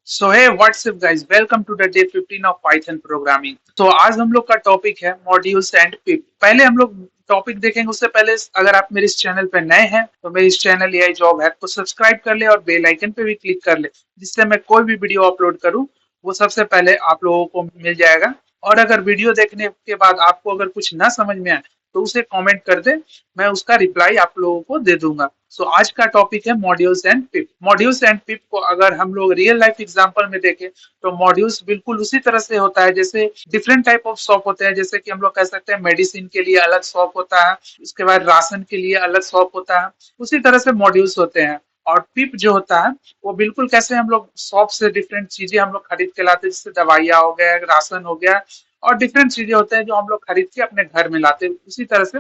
So hey WhatsApp guys, welcome to the day 15 of Python programming. तो आज हम लोग का टॉपिक है मॉड्यूल्स एंड पिप। पहले हम लोग टॉपिक देखेंगे उससे पहले अगर आप मेरे इस चैनल पे नए हैं तो मेरे इस चैनल एआई जॉब है को सब्सक्राइब कर ले और बेल आइकन पे भी क्लिक कर ले, जिससे मैं कोई भी वीडियो अपलोड करूं वो सबसे पहले आप लोगों को मिल जाएगा। और अगर वीडियो देखने के बाद आपको अगर कुछ ना समझ में आए तो उसे कमेंट कर दे, मैं उसका रिप्लाई आप लोगों को दे दूंगा। सो आज का टॉपिक है modules and pip. Modules and pip को अगर हम लोग रियल लाइफ एग्जांपल में देखें तो मॉड्यूल्स बिल्कुल उसी तरह से होता है जैसे डिफरेंट टाइप ऑफ शॉप होते हैं। जैसे कि हम लोग कह सकते हैं मेडिसिन के लिए अलग शॉप होता है, उसके बाद राशन के लिए अलग शॉप होता है, उसी तरह से मॉड्यूल्स होते हैं। और पिप जो होता है वो बिल्कुल कैसे हम लोग शॉप से डिफरेंट चीजें हम लोग खरीद के लाते हैं, जैसे दवाइयाँ हो गया, राशन हो गया, और डिफरेंट चीजें होते हैं जो हम लोग खरीद के अपने घर में लाते हैं। उसी तरह से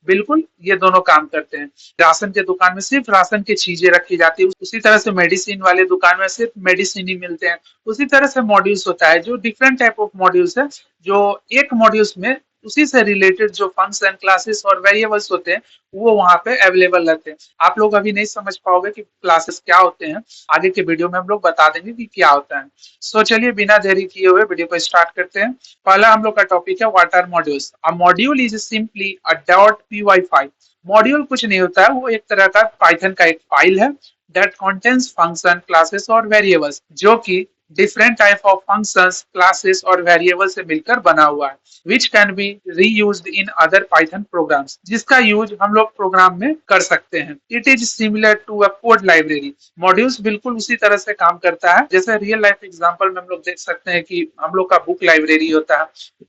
बिल्कुल ये दोनों काम करते हैं। राशन के दुकान में सिर्फ राशन की चीजें रखी जाती है, उसी तरह से मेडिसिन वाले दुकान में सिर्फ मेडिसिन ही मिलते हैं। उसी तरह से मॉड्यूल्स होता है, जो डिफरेंट टाइप ऑफ मॉड्यूल्स है, जो एक मॉड्यूल्स में उसी से रिलेटेड जो फंक्शन क्लासेस और वेरिएबल्स होते हैं वो वहां पे अवेलेबल रहते हैं। आप लोग अभी नहीं समझ पाओगे कि क्लासेस क्या होते हैं, आगे के वीडियो में हम लोग बता देंगे कि क्या होता है। सो चलिए बिना देरी किए हुए वीडियो को स्टार्ट करते हैं। पहला हम लोग का टॉपिक है what are modules. A module is simply a dot P file. Module कुछ नहीं होता है, वो एक तरह का पाइथन का एक फाइल है दैट कंटेन्स फंक्शन क्लासेस और वेरिएबल्स, जो कि different type of functions classes और वेरिएबल से मिलकर बना हुआ है, which can be reused in other Python programs, जिसका यूज हम लोग प्रोग्राम में कर सकते हैं। It is similar to a code library. Modules बिल्कुल उसी तरह से काम करता है जैसे रियल लाइफ एग्जांपल में हम लोग देख सकते हैं कि हम लोग का बुक लाइब्रेरी होता है,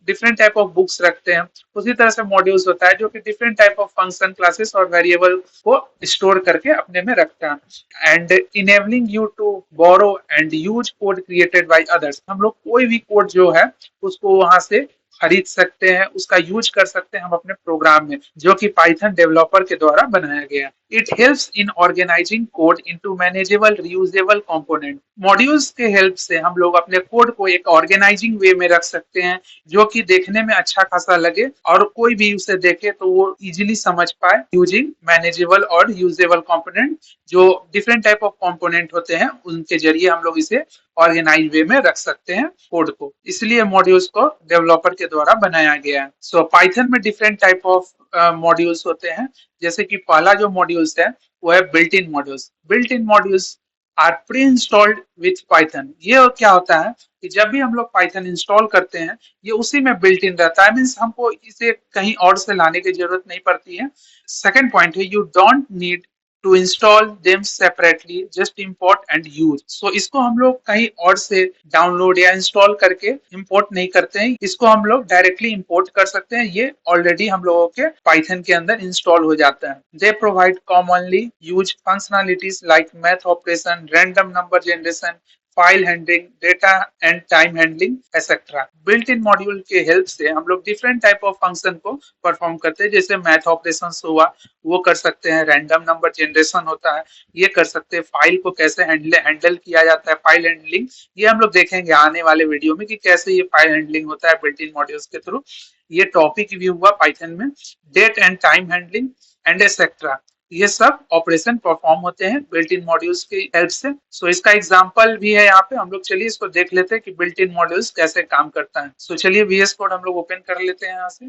डिफरेंट टाइप ऑफ बुक्स रखते हैं। उसी तरह से मॉड्यूल्स होता है जो कि different type of function classes और वेरिएबल को स्टोर करके अपने में रखता है and enabling you to borrow and use code created by others. हम लोग कोई भी कोड जो है उसको वहां से खरीद सकते हैं, उसका यूज कर सकते हैं हम अपने प्रोग्राम में, जो कि पाइथन डेवलपर के द्वारा बनाया गया है। It helps in organizing code into manageable reusable component. Modules के हेल्प से हम लोग अपने कोड को एक ऑर्गेनाइजिंग वे में रख सकते हैं, जो कि देखने में अच्छा खासा लगे और कोई भी उसे देखे तो वो इजीली समझ पाए, यूजिंग मैनेजेबल और यूजेबल कंपोनेंट। जो डिफरेंट टाइप ऑफ कंपोनेंट होते हैं उनके जरिए हम लोग इसे ऑर्गेनाइज वे में रख सकते हैं कोड को, इसलिए मॉड्यूल्स को डेवलपर के द्वारा बनाया गया है। सो पाइथन में डिफरेंट टाइप ऑफ मॉड्यूल्स होते हैं। जैसे कि पहला जो मॉड्यूल्स है वो है built in modules. Built in modules are pre installed with Python. ये क्या होता है कि जब भी हम लोग पाइथन इंस्टॉल करते हैं ये उसी में बिल्ट इन रहता है, मीन्स हमको इसे कहीं और से लाने की जरूरत नहीं पड़ती है। सेकेंड पॉइंट है you don't need to install them separately, just import and use. So इसको हम लोग कहीं और से डाउनलोड या इंस्टॉल करके इंपोर्ट नहीं करते हैं, इसको हम लोग डायरेक्टली इंपोर्ट कर सकते हैं। ये ऑलरेडी हम लोगों के पाइथन के अंदर इंस्टॉल हो जाता है। They provide commonly use functionalities like math operation, random number generation, file handling, data and time handling etcetera. Built in module के हेल्प से हम लोग डिफरेंट टाइप ऑफ फंक्शन को परफॉर्म करते हैं। जैसे मैथ ऑपरेशन हुआ वो कर सकते हैं, रैंडम नंबर जनरेशन होता है ये कर सकते हैं, फाइल को कैसे हैंडल किया जाता है, फाइल हैंडलिंग, ये हम लोग देखेंगे आने वाले वीडियो में कि कैसे ये फाइल हैंडलिंग होता है बिल्ट इन मॉड्यूल्स के थ्रू। ये टॉपिक भी हुआ पाइथन में, date and time handling and etcetera. ये सब ऑपरेशन परफॉर्म होते हैं बिल्ट इन मॉड्यूल्स की हेल्प से। सो इसका एग्जांपल भी है यहाँ पे, हम लोग चलिए इसको देख लेते हैं कि बिल्ट इन मॉड्यूल्स कैसे काम करता है। सो चलिए VS कोड हम लोग ओपन कर लेते हैं। यहाँ से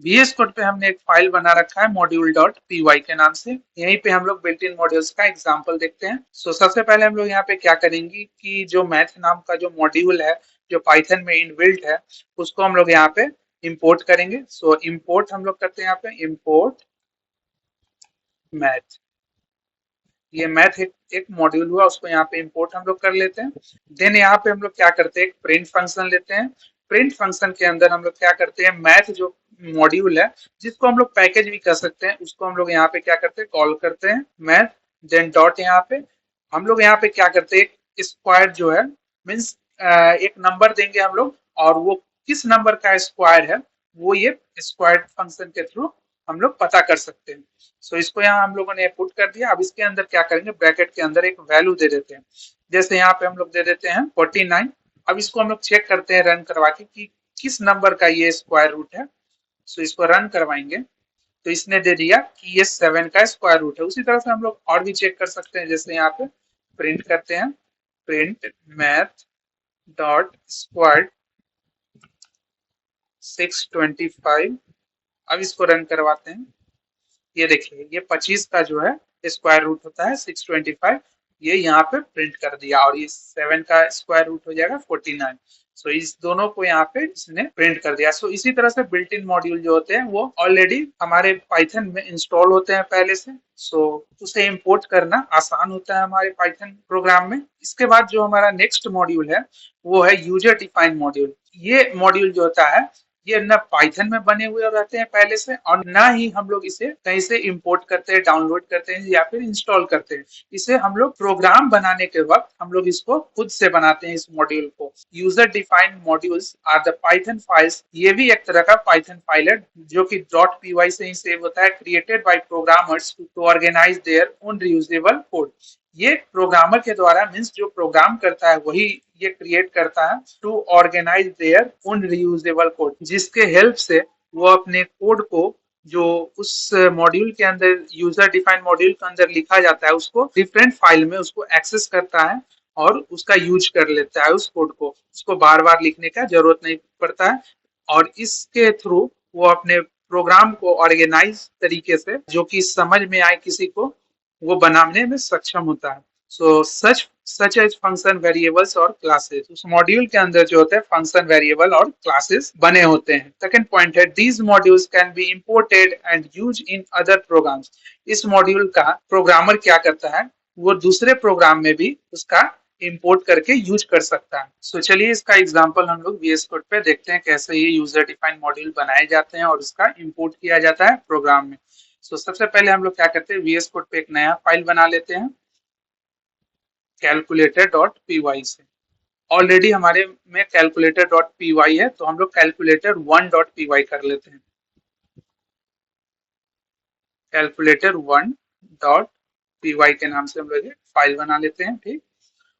VS कोड पे हमने एक फाइल बना रखा है मॉड्यूल डॉट पी के नाम से, यहीं पे हम लोग बिल्ट इन मॉड्यूल्स का एग्जाम्पल देखते हैं। सो सबसे पहले हम लोग यहाँ पे क्या करेंगे कि जो मैथ नाम का जो मॉड्यूल है जो पाइथन में इनबिल्ट है उसको हम लोग यहाँ पे इंपोर्ट करेंगे। सो इंपोर्ट हम लोग करते हैं यहाँ पे इंपोर्ट मैथ। ये मैथ एक मॉड्यूल हुआ, उसको यहाँ पे इंपोर्ट हम लोग कर लेते हैं। देन यहाँ पे हम लोग क्या करते हैं, एक प्रिंट फंक्शन लेते हैं। प्रिंट फंक्शन के अंदर हम लोग क्या करते हैं, मैथ जो मॉड्यूल है जिसको हम लोग पैकेज भी कर सकते हैं उसको हम लोग यहाँ पे क्या करते हैं, कॉल करते हैं मैथ। देन डॉट यहाँ पे हम लोग यहाँ पे क्या करते हैं, स्क्वायर जो है मीन्स एक नंबर देंगे हम लोग, और वो किस नंबर का स्क्वायर है वो ये स्क्वायर फंक्शन के थ्रू हम लोग पता कर सकते हैं। सो इसको यहाँ हम लोगों ने पुट कर दिया। अब इसके अंदर क्या करेंगे, ब्रैकेट के अंदर एक वैल्यू दे देते हैं। जैसे यहाँ पे हम लोग दे देते हैं 49। अब इसको हम लोग चेक करते हैं रन करवा के कि किस नंबर का ये स्क्वायर रूट है। सो इसको रन करवाएंगे तो इसने दे दिया कि ये 7 का स्क्वायर रूट है। उसी तरह से हम लोग और भी चेक कर सकते हैं। जैसे यहाँ पे प्रिंट करते हैं, प्रिंट मैथ डॉट स्क्वायर 625। अब इसको रन करवाते हैं। ये देखिए ये 25 का जो है स्क्वायर रूट होता है 625, ये यहाँ पे प्रिंट कर दिया, और ये 7 का स्क्वायर रूट हो जाएगा 49। सो इस दोनों को यहाँ पे इसने प्रिंट कर दिया। सो इसी तरह से बिल्ट इन मॉड्यूल जो होते हैं वो ऑलरेडी हमारे पाइथन में इंस्टॉल होते हैं पहले से। सो उसे इंपोर्ट करना आसान होता है हमारे पाइथन प्रोग्राम में। इसके बाद जो हमारा नेक्स्ट मॉड्यूल है वो है यूजर डिफाइंड मॉड्यूल। ये मॉड्यूल जो होता है ये न पाइथन में बने हुए रहते हैं पहले से, और ना ही हम लोग इसे कहीं से इंपोर्ट करते हैं, डाउनलोड करते हैं या फिर इंस्टॉल करते हैं। इसे हम लोग प्रोग्राम बनाने के वक्त हम लोग इसको खुद से बनाते हैं इस मॉड्यूल को। User defined modules are the Python files. ये भी एक तरह का पाइथन फाइल है जो कि .py से ही सेव होता है, created by programmers to organize their own reusable code. ये प्रोग्रामर के द्वारा, मीन्स जो प्रोग्राम करता है वही ये क्रिएट करता है to organize their own reusable code, जिसके हेल्प से वो अपने कोड को जो उस मॉड्यूल के अंदर, यूजर डिफाइंड मॉड्यूल के अंदर लिखा जाता है, उसको डिफरेंट फाइल में उसको एक्सेस करता है और उसका यूज कर लेता है। उस कोड को उसको बार बार लिखने का जरूरत नहीं पड़ता है, और इसके थ्रू वो अपने प्रोग्राम को ऑर्गेनाइज तरीके से, जो कि समझ में आए किसी को, वो बनाने में सक्षम होता है। सो सच एज फंक्शन वेरिएबल्स और क्लासेस, उस मॉड्यूल के अंदर जो होते हैं फंक्शन वेरिएबल और क्लासेस बने होते हैं। सेकंड पॉइंट है these modules can be imported and use in other programs. इस मॉड्यूल का प्रोग्रामर क्या करता है, वो दूसरे प्रोग्राम में भी उसका इंपोर्ट करके यूज कर सकता है। सो चलिए इसका एग्जांपल हम लोग VS कोड पे देखते हैं कैसे ये यूजर डिफाइंड मॉड्यूल बनाए जाते हैं और उसका इंपोर्ट किया जाता है प्रोग्राम में। सो सबसे पहले हम लोग क्या करते हैं, VS कोड पे एक नया फाइल बना लेते हैं calculator.py से। ऑलरेडी हमारे में calculator.py है, तो हम लोग calculator1.py कर लेते हैं। calculator1.py के नाम से हम लोग फाइल बना लेते हैं, ठीक।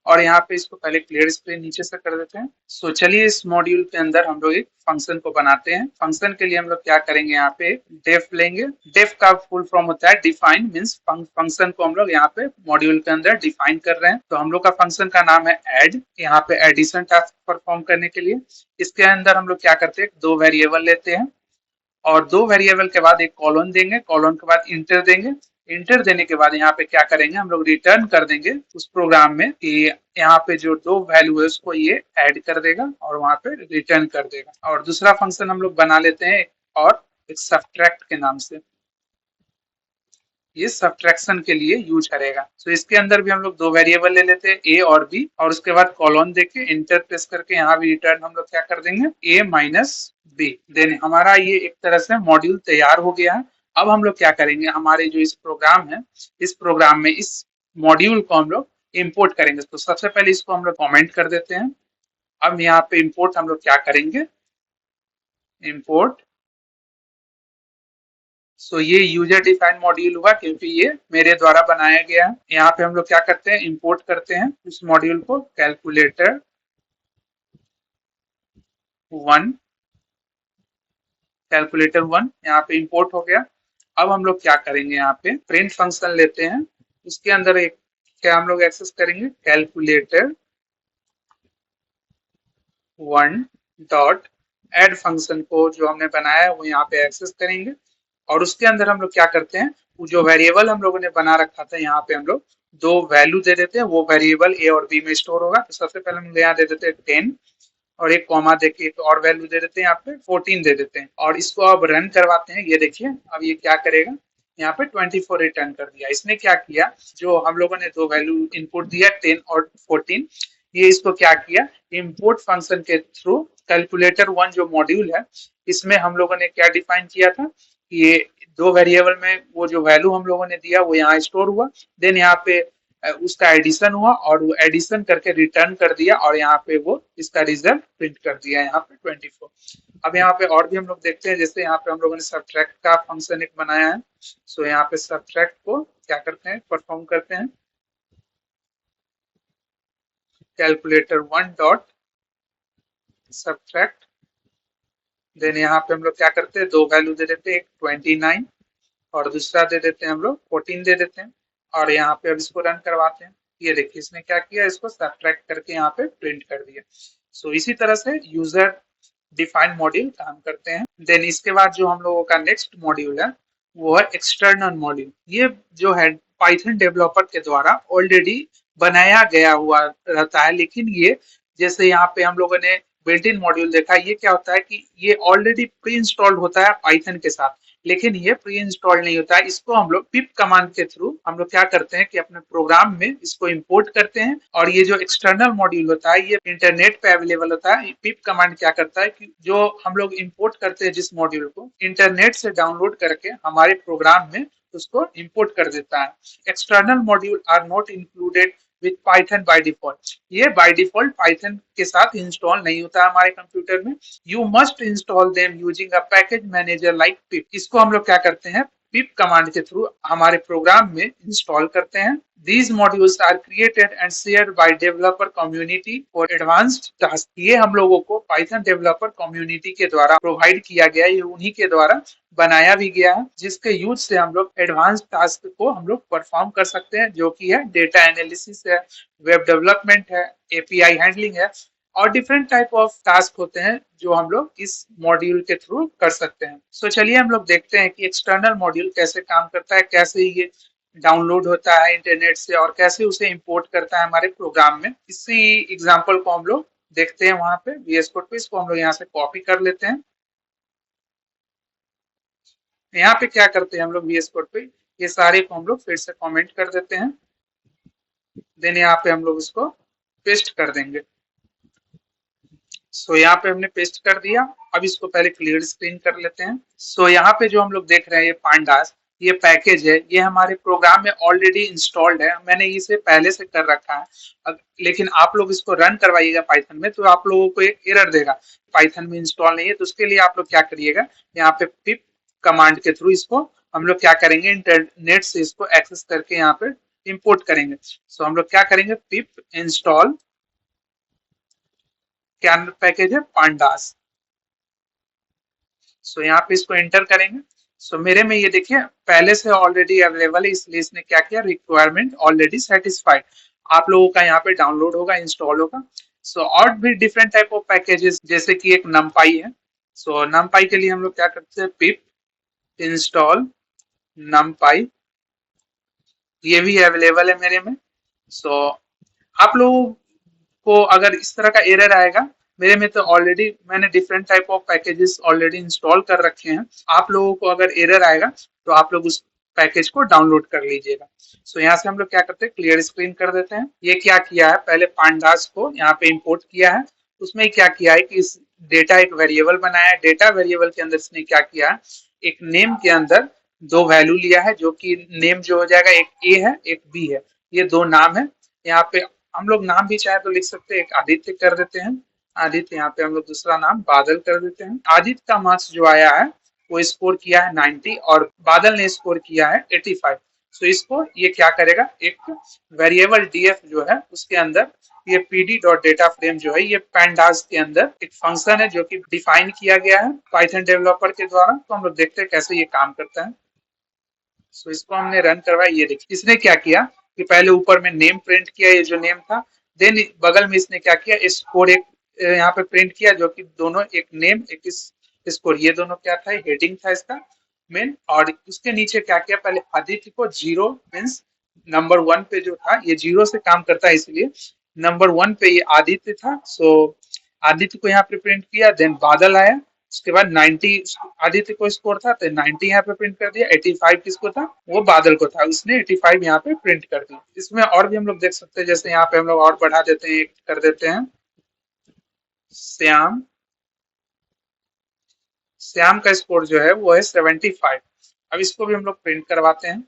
और यहाँ पे इसको पहले क्लियर स्प्ले नीचे से कर देते हैं। सो चलिए इस मॉड्यूल के अंदर हम लोग एक फंक्शन को बनाते हैं। फंक्शन के लिए हम लोग क्या करेंगे, यहाँ पे डेफ लेंगे। डेफ का फुल फॉर्म होता है डिफाइन, मींस फंक्शन को हम लोग यहाँ पे मॉड्यूल के अंदर डिफाइन कर रहे हैं। तो हम लोग का फंक्शन का नाम है ऐड, यहाँ पे एडिशन टास्क परफॉर्म करने के लिए। इसके अंदर हम लोग क्या करते हैं, दो वेरिएबल लेते हैं और दो वेरिएबल के बाद एक कॉलन देंगे, कॉलन के बाद इंटर देंगे। इंटर देने के बाद यहाँ पे क्या करेंगे, हम लोग रिटर्न कर देंगे उस प्रोग्राम में कि यहाँ पे जो दो वैल्यू है उसको ये ऐड कर देगा और वहां पे रिटर्न कर देगा। और दूसरा फंक्शन हम लोग बना लेते हैं और एक सब्ट्रैक्ट के नाम से, ये सब्ट्रैक्शन के लिए यूज करेगा। तो इसके अंदर भी हम लोग दो वेरिएबल ले लेते हैं ए और बी, और उसके बाद कॉलन देके इंटर प्रेस करके यहाँ भी रिटर्न हम लोग क्या कर देंगे, ए माइनस बी। देन हमारा ये एक तरह से मॉड्यूल तैयार हो गया है। अब हम लोग क्या करेंगे, हमारे जो इस प्रोग्राम है, इस प्रोग्राम में इस मॉड्यूल को हम लोग इम्पोर्ट करेंगे। तो सबसे पहले इसको हम लोग कॉमेंट कर देते हैं। अब यहाँ पे इम्पोर्ट हम लोग क्या करेंगे, इम्पोर्ट। सो ये यूजर डिफाइंड मॉड्यूल हुआ क्योंकि ये मेरे द्वारा बनाया गया है। यहाँ पे हम लोग क्या करते हैं, इंपोर्ट करते हैं उस मॉड्यूल को, कैलकुलेटर वन, कैलकुलेटर वन यहाँ पे इंपोर्ट हो गया। अब हम लोग क्या करेंगे, यहाँ पे प्रिंट फंक्शन लेते हैं, उसके अंदर एक क्या हम लोग एक्सेस करेंगे, calculator one dot add function को जो हमने बनाया है वो यहाँ पे एक्सेस करेंगे। और उसके अंदर हम लोग क्या करते हैं, वो जो वेरिएबल हम लोगों ने बना रखा था यहाँ पे हम लोग दो वैल्यू दे देते हैं, वो वेरिएबल ए और बी में स्टोर होगा। तो सबसे पहले हम यहाँ दे देते हैं 10 और एक कॉमा देके एक और वैल्यू दे देते हैं, यहाँ पे 14 दे देते हैं। और इसको अब रन करवाते हैं। ये देखिए अब ये क्या करेगा, यहाँ पे 24 रिटर्न कर दिया। इसने क्या किया, जो हम लोगों ने दो वैल्यू इनपुट दिया 10 और 14, ये इसको क्या किया, इम्पोर्ट फंक्शन के थ्रू कैलकुलेटर वन जो मॉड्यूल है इसमें हम लोगों ने क्या डिफाइन किया था, ये दो वेरिएबल में वो जो वैल्यू हम लोगों ने दिया वो यहाँ स्टोर हुआ। देन यहाँ पे उसका एडिशन हुआ और वो एडिशन करके रिटर्न कर दिया और यहाँ पे वो इसका रिजल्ट प्रिंट कर दिया यहाँ पे 24। अब यहाँ पे और भी हम लोग देखते हैं, जैसे यहाँ पे हम लोगों ने सब्ट्रैक्ट का फंक्शन एक बनाया है। सो यहाँ पे सब्ट्रैक्ट को क्या करते हैं, परफॉर्म करते हैं, calculator one dot subtract. Then यहाँ पे हम लोग क्या करते हैं, दो वैल्यू दे देते हैं, एक 29 और दूसरा दे देते हैं हम लोग 14 दे देते हैं। और यहाँ पे अब इसको रन करवाते हैं। ये देखिए इसने क्या किया, इसको सब्ट्रैक्ट करके यहाँ पे प्रिंट कर दिया। सो इसी तरह से यूजर डिफाइंड मॉड्यूल काम करते हैं। देन इसके बाद जो हम लोगों का नेक्स्ट मॉड्यूल है वो है एक्सटर्नल मॉड्यूल। ये जो है पाइथन डेवलपर के द्वारा ऑलरेडी बनाया गया हुआ रहता है, लेकिन ये जैसे यहाँ पे हम लोगों ने बिल्ट इन मॉड्यूल देखा, ये क्या होता है कि ये ऑलरेडी प्री इंस्टॉल्ड होता है पाइथन के साथ, लेकिन ये प्री इंस्टॉल नहीं होता है। इसको हम लोग पिप कमांड के थ्रू हम लोग क्या करते हैं कि अपने प्रोग्राम में इसको इंपोर्ट करते हैं। और ये जो एक्सटर्नल मॉड्यूल होता है ये इंटरनेट पे अवेलेबल होता है। पिप कमांड क्या करता है कि जो हम लोग इंपोर्ट करते हैं जिस मॉड्यूल को, इंटरनेट से डाउनलोड करके हमारे प्रोग्राम में उसको इंपोर्ट कर देता है। External module are not included with Python by default. ये बाय डिफॉल्ट पाइथन के साथ इंस्टॉल नहीं होता है हमारे कंप्यूटर में। You must install them using a package manager like pip. इसको हम लोग क्या करते हैं, पिप कमांड के थ्रू हमारे प्रोग्राम में इंस्टॉल करते हैं। These modules are created and shared by developer community for advanced tasks। ये हम लोगों को पाइथन डेवलपर कम्युनिटी के द्वारा प्रोवाइड किया गया, ये उन्हीं के द्वारा बनाया भी गया है, जिसके यूज से हम लोग एडवांस टास्क को हम लोग परफॉर्म कर सकते हैं, जो कि है डेटा एनालिसिस है, वेब डेवलपमेंट है, एपीआई हैंडलिंग है और डिफरेंट टाइप ऑफ टास्क होते हैं जो हम लोग इस मॉड्यूल के थ्रू कर सकते हैं। सो चलिए हम लोग देखते हैं कि एक्सटर्नल मॉड्यूल कैसे काम करता है, कैसे ये डाउनलोड होता है इंटरनेट से और कैसे उसे इंपोर्ट करता है हमारे प्रोग्राम में। इसी एग्जांपल को हम लोग देखते हैं वहां पे वीएस कोड पे। इसको हम लोग यहाँ से कॉपी कर लेते हैं। यहाँ पे क्या करते हैं हम लोग वीएस कोड पे, ये सारे को हम लोग फिर से कमेंट कर देते हैं। देन यहाँ पे हम लोग इसको पेस्ट कर देंगे। सो यहाँ पे हमने पेस्ट कर दिया। अब इसको पहले क्लियर स्क्रीन कर लेते हैं। सो यहाँ पे जो हम लोग देख रहे हैं ये पांडास, ये पैकेज है, ये हमारे प्रोग्राम में ऑलरेडी इंस्टॉल्ड है, मैंने इसे पहले से कर रखा है। लेकिन आप लोग इसको रन करवाइएगा पाइथन में तो आप लोगों को एक एरर देगा, पाइथन में इंस्टॉल नहीं है। तो उसके लिए आप लोग क्या करिएगा, यहाँ पे पिप कमांड के थ्रू इसको हम लोग क्या करेंगे, इंटरनेट से इसको एक्सेस करके यहाँ पे इंपोर्ट करेंगे। सो हम लोग क्या करेंगे, पिप इंस्टॉल क्या पैकेज है, पांडास। सो यहाँ पे इसको एंटर करेंगे। सो मेरे में ये देखिए पहले से ऑलरेडी अवेलेबल है, इसलिए इसने क्या किया, रिक्वायरमेंट ऑलरेडी सेटिस्फाइड। आप लोगों का यहाँ पे डाउनलोड होगा, इंस्टॉल होगा। सो और भी डिफरेंट टाइप ऑफ पैकेजेस, जैसे कि एक नमपाई है। सो नमपाई के लिए हम लोग क्या करते हैं, पिप इंस्टॉल नमपाई, ये भी अवेलेबल है मेरे में। सो आप लोगों को अगर इस तरह का एरर आएगा, मेरे में तो ऑलरेडी मैंने different type of packages already install कर रखे हैं। आप लोगों को अगर एरर आएगा तो आप लोग उस पैकेज को डाउनलोड कर लीजिएगा। सो यहाँ से हम लोग क्या करते हैं, क्लियर स्क्रीन कर देते हैं। ये क्या किया है, पहले पांडास को यहाँ पे इंपोर्ट किया है। उसमें क्या किया है कि इस डेटा एक वेरिएबल बनाया है। डेटा वेरिएबल के अंदर इसने क्या किया है, एक नेम के अंदर दो वैल्यू लिया है, जो कि नेम जो हो जाएगा, एक ए है एक बी है, ये दो नाम है। यहाँ पे हम लोग नाम भी चाहे तो लिख सकते हैं, एक आदित्य कर देते हैं, आदित्य। यहाँ पे हम लोग दूसरा नाम बादल कर देते हैं। आदित्य का मार्क्स जो आया है वो स्कोर किया है 90 और बादल ने स्कोर किया है 85। सो इसको ये क्या करेगा, एक वेरिएबल डीएफ जो है उसके अंदर ये पीडी डॉट डेटा फ्रेम जो है, ये पैंडास के अंदर एक फंक्शन है जो कि डिफाइन किया गया है पाइथन डेवलपर के द्वारा। तो हम लोग देखते हैं कैसे ये काम करता है। सो इसको हमने रन करवाया। ये देखिए इसने क्या किया कि पहले ऊपर में नेम प्रिंट किया, ये जो नेम था। देन बगल में इसने क्या किया, स्कोर एक यहाँ पे प्रिंट किया, जो कि दोनों एक नेम एक स्कोर, ये दोनों क्या था, हेडिंग था इसका मेन। और उसके नीचे क्या किया, पहले आदित्य को जीरो मीन्स नंबर वन पे जो था, ये जीरो से काम करता है इसलिए नंबर वन पे ये आदित्य था। सो आदित्य को यहाँ पे प्रिंट किया। देन बादल आया, उसके बाद 90 आदित्य को स्कोर था तो 90 यहाँ पे प्रिंट कर दिया। 85 किसको था, वो बादल को था, उसने 85 यहाँ पे प्रिंट कर दिया। इसमें और भी हम लोग देख सकते हैं, जैसे यहाँ पे हम लोग और बढ़ा देते हैं, कर देते हैं श्याम। श्याम का स्कोर जो है वो है 75। अब इसको भी हम लोग प्रिंट करवाते हैं।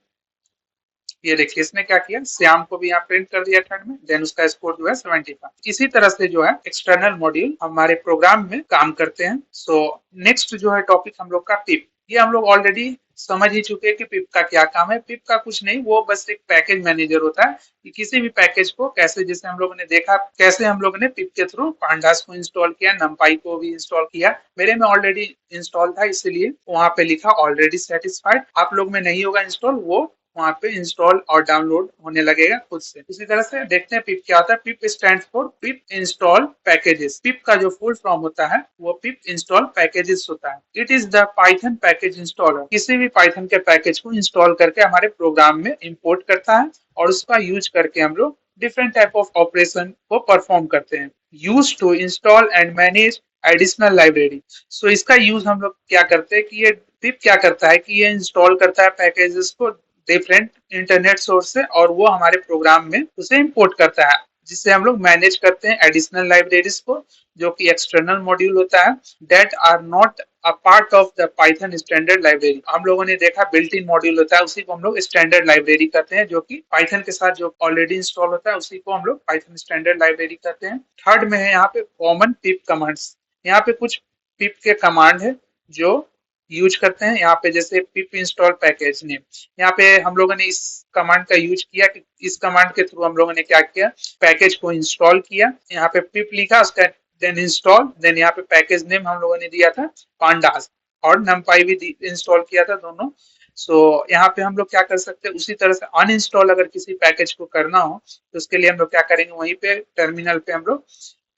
ये देखिए इसने क्या किया, श्याम को भी यहाँ प्रिंट कर दिया थर्ड में। देन उसका स्कोर जो है 75। इसी तरह से जो है एक्सटर्नल मॉड्यूल हमारे प्रोग्राम में काम करते हैं। सो नेक्स्ट जो है टॉपिक हम लोग का पिप। ये हम लोग ऑलरेडी समझ ही चुके हैं कि पिप का क्या काम है। पिप का कुछ नहीं, वो बस एक पैकेज मैनेजर होता है कि किसी भी पैकेज को कैसे, जैसे हम लोगों ने देखा कैसे हम लोगों ने पिप के थ्रू पांडास को इंस्टॉल किया, नमपाई को भी इंस्टॉल किया। मेरे में ऑलरेडी इंस्टॉल था इसलिए वहां पे लिखा ऑलरेडी सेटिस्फाइड। आप लोग में नहीं होगा इंस्टॉल, वो वहाँ पे इंस्टॉल और डाउनलोड होने लगेगा खुद से। इसी तरह से देखते हैं पिप क्या होता है। Pip stand for pip install packages. Pip का जो फुल फॉर्म होता है वो पिप इंस्टॉल पैकेजेस होता है। It is the Python package installer. किसी भी पाइथन के पैकेज को इंस्टॉल करके हमारे प्रोग्राम में इंपोर्ट करता है और उसका यूज करके हम लोग डिफरेंट टाइप ऑफ ऑपरेशन को परफॉर्म करते हैं। Use to install and manage additional library. So इसका यूज हम लोग क्या करते हैं कि ये पिप क्या करता है कि ये इंस्टॉल करता है पैकेजेस को डिफरेंट इंटरनेट सोर्स से और वो हमारे प्रोग्राम में उसे इंपोर्ट करता है, जिससे हम लोग मैनेज करते हैं एडिशनल लाइब्रेरीज को, जो कि एक्सटर्नल मॉड्यूल होता है that are not a part of the Python standard library. हम लोगों ने देखा बिल्ट इन मॉड्यूल होता है, उसी को हम लोग स्टैंडर्ड लाइब्रेरी कहते हैं, जो कि पाइथन के साथ जो ऑलरेडी इंस्टॉल होता है उसी को हम लोग पाइथन स्टैंडर्ड लाइब्रेरी कहते हैं। थर्ड में है यहाँ पे कॉमन पिप कमांड्स। यहाँ पे कुछ पिप के कमांड है जो यूज करते हैं यहाँ पे, जैसे पिप इंस्टॉल पैकेज नेम। यहाँ पे हम लोगों ने इस कमांड का यूज किया कि इस कमांड के थ्रू हम लोगों ने क्या किया, पैकेज को इंस्टॉल किया। यहाँ पे पिप लिखा, उसका देन इंस्टॉल, देन यहाँ पे पैकेज नेम हम लोगों ने दिया था पांडास, और नमपाई भी इंस्टॉल किया था दोनों। सो यहाँ पे हम लोग क्या कर सकते हैं, उसी तरह से अनइंस्टॉल अगर किसी पैकेज को करना हो तो उसके लिए हम लोग क्या करेंगे, वहीं पे टर्मिनल पे हम लोग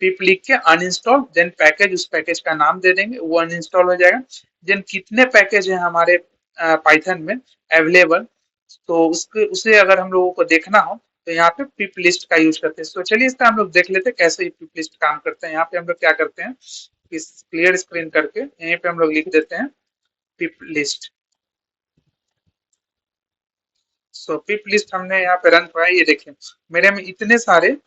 पिप लिख के अनइंस्टॉल देन पैकेज, उस पैकेज का नाम दे देंगे, वो अनइंस्टॉल हो जाएगा। देन कितने पैकेज है हमारे पाइथन में अवेलेबल, तो उसके उसे अगर हम लोगों को देखना हो तो यहाँ पे पिप लिस्ट का यूज करते हैं। तो चलिए इसका हम लोग देख लेते हैं कैसे पिप लिस्ट काम करते हैं। यहाँ पे हम लोग क्या करते हैं, इस क्लियर स्क्रीन करके यहीं पे हम लोग लिख देते हैं पिप लिस्ट। सो पिप लिस्ट हमने यहाँ पे रन किया। ये देखिए मेरे में इतने सारे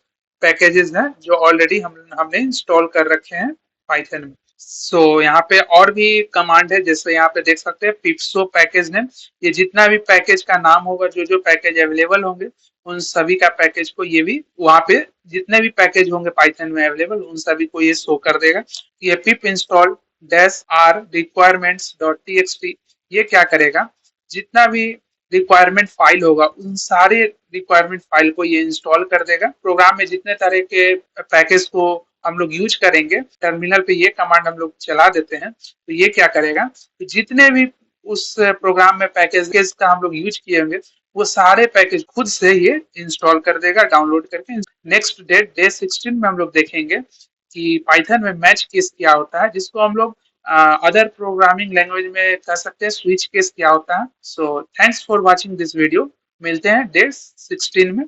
पैकेजेस हैं जो ऑलरेडी हमने इंस्टॉल कर रखे हैं पाइथन में। सो यहाँ पे और भी कमांड है, जैसे यहाँ पे देख सकते हैं पिप्सो पैकेज नेम। ये जितना भी पैकेज का नाम होगा, जो जो पैकेज अवेलेबल होंगे उन सभी का पैकेज को ये भी वहाँ पे जितने भी पैकेज होंगे पाइथन में अवेलेबल उन सभी को ये शो कर देगा। ये pip install dash r requirements dot TXT, ये क्या करेगा, जितना भी रिक्वायरमेंट फाइल होगा उन सारे रिक्वायरमेंट फाइल को ये इंस्टॉल कर देगा। प्रोग्राम में जितने तरह के पैकेज को हम लोग यूज करेंगे, टर्मिनल पे ये कमांड हम लोग चला देते हैं तो ये क्या करेगा, तो जितने भी उस प्रोग्राम में पैकेज का हम लोग यूज किए होंगे वो सारे पैकेज खुद से ये इंस्टॉल कर देगा डाउनलोड करके। नेक्स्ट डे 16 में हम लोग देखेंगे कि पाइथन में मैच केस क्या होता है, जिसको हम लोग अदर प्रोग्रामिंग लैंग्वेज में कह सकते हैं स्विच केस क्या होता है। So thanks for watching this video. मिलते हैं डे 16 में।